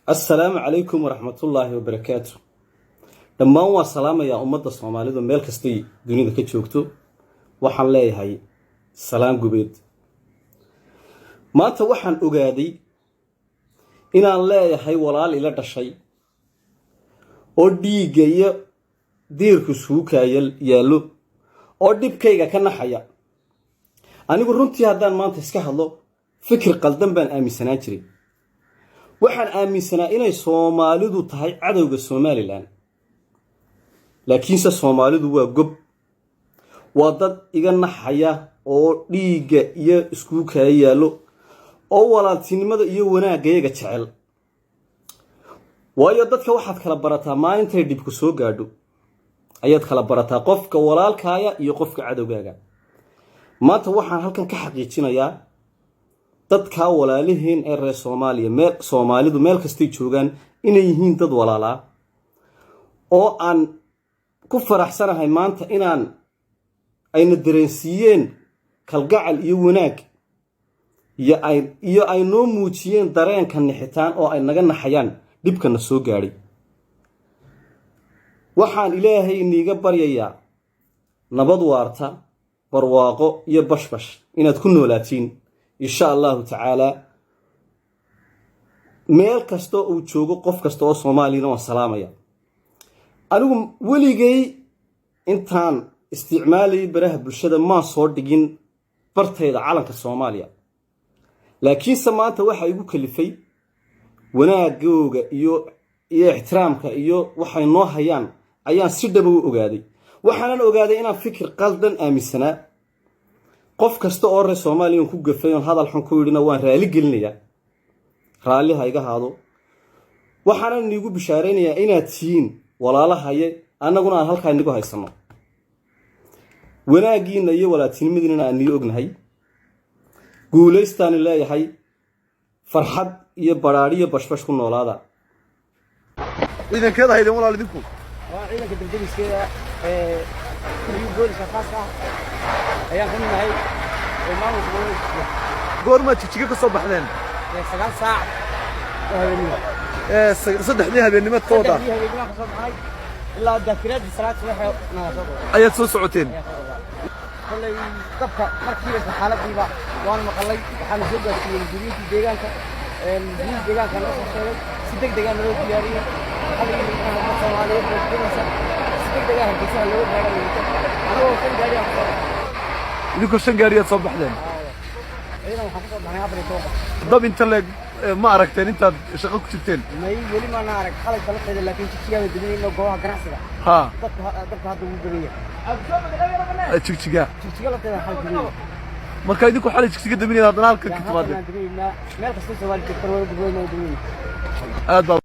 السلام عليكم ورحمة الله وبركاته. لما هو سلام يا أمة الصومالية ملك استي دنيا ذكيت شوكتو وحن لا هاي سلام جبيد ما توحن أجادي إن الله هاي ولا إلى الشيء أودي جاي دير كسوك يالو أودي بكيجا كنا حياة أنا قرنتي هذا ما تسكه الله فكر قلدم بين آمي سناجري waxaan aaminsanaa inay Soomaalidu tahay cadawga Soomaaliland laakiinse Soomaalidu waa gob waa dad iga naxaya oo dhiiga iyo isku kala yaalo oo walaaltinimada iyo wanaagayga jecel waayo dadka waxaad kala barataa maantay dib ku soo gaadho ayaad kala barataa qofka walaalkaaya iyo qofka cadawgaaga maanta waxaan halkan ka xaqiijinayaa dadka walaalihiin ee reer Soomaalidu meel kasta joogan inay yihiin dad walaala oo aan ku faraxsanahay maanta inaan ayna dareensiiyeen kalgacal iyo wanaag iyo ay noo muujiyeen dareenka nixitaan oo ay naga naxayaan dibkana soo gaaray waxaan ilaahay iniga baryayaa nabad waarta barwaaqo iyo bashbash inaad ku noolaatiin إن شاء الله تعالى ميل كستو أو تشوجو قف كستو صومالينا والسلام يا أنا ولي جاي إنتان استعمالي بره بالشدة ما صور دقين برتهيد عالم كالصوماليا لكن سمعت واحد يقول كلفي وانا جوجا يو احترامك يو وحي نوهيان أيان سيدبو أوجادي وحنا أوجادي أنا فكر قلدا آمي السنة qof kasta oo reer Soomaaliya ku gafay oo hadal xun ku yirina waan raali gelinayaa raali ha iga haado waxaana nigu bishaareynayaa inaad tihiin walaalahaye annaguna aan halka nigu haysano wanaagiina iyo walaaltinimadiina aan niyo ognahay guuleystaan leeyahay farxad iyo baraariyo bashbash ku noolaada ciidankeeda hayden walaal idinku waa ciidanka daldaliskeeda booliska khaaska ayaan ku nahay goorma jijiga ka soo baxdeen 9 saac saddexdii habeenimad ka wada ilaa dakiradii salaad ayaad soo socoteen kolay dabka markii xaaladiiba waan maqalay waxaan soo gaarsiiyay guddiga deegaanka deegaanka la soo sheegay si degdeg ah loo diyaariyay xalay Soomaaliyeed oo si degdeg ah halkiisa loo gaarayay anoo kan gaari ah idinku shan gaariyaad soo baxdeen ciidan waxaan ku soo baxnay afar iyo dab inta leeg ma aragteen intaad shaqo ku jirteen may weli ma arag xalay taladeeda laakiin jijiga dibadii goobaha ganacsiga ha dadka hadda ugu gabeeyay jijiga la tada xalay marka idinku xalay jijiga dibadii haddana halka ka timaadeen meel kasta Soomaaliya ka tarwada dibadii aad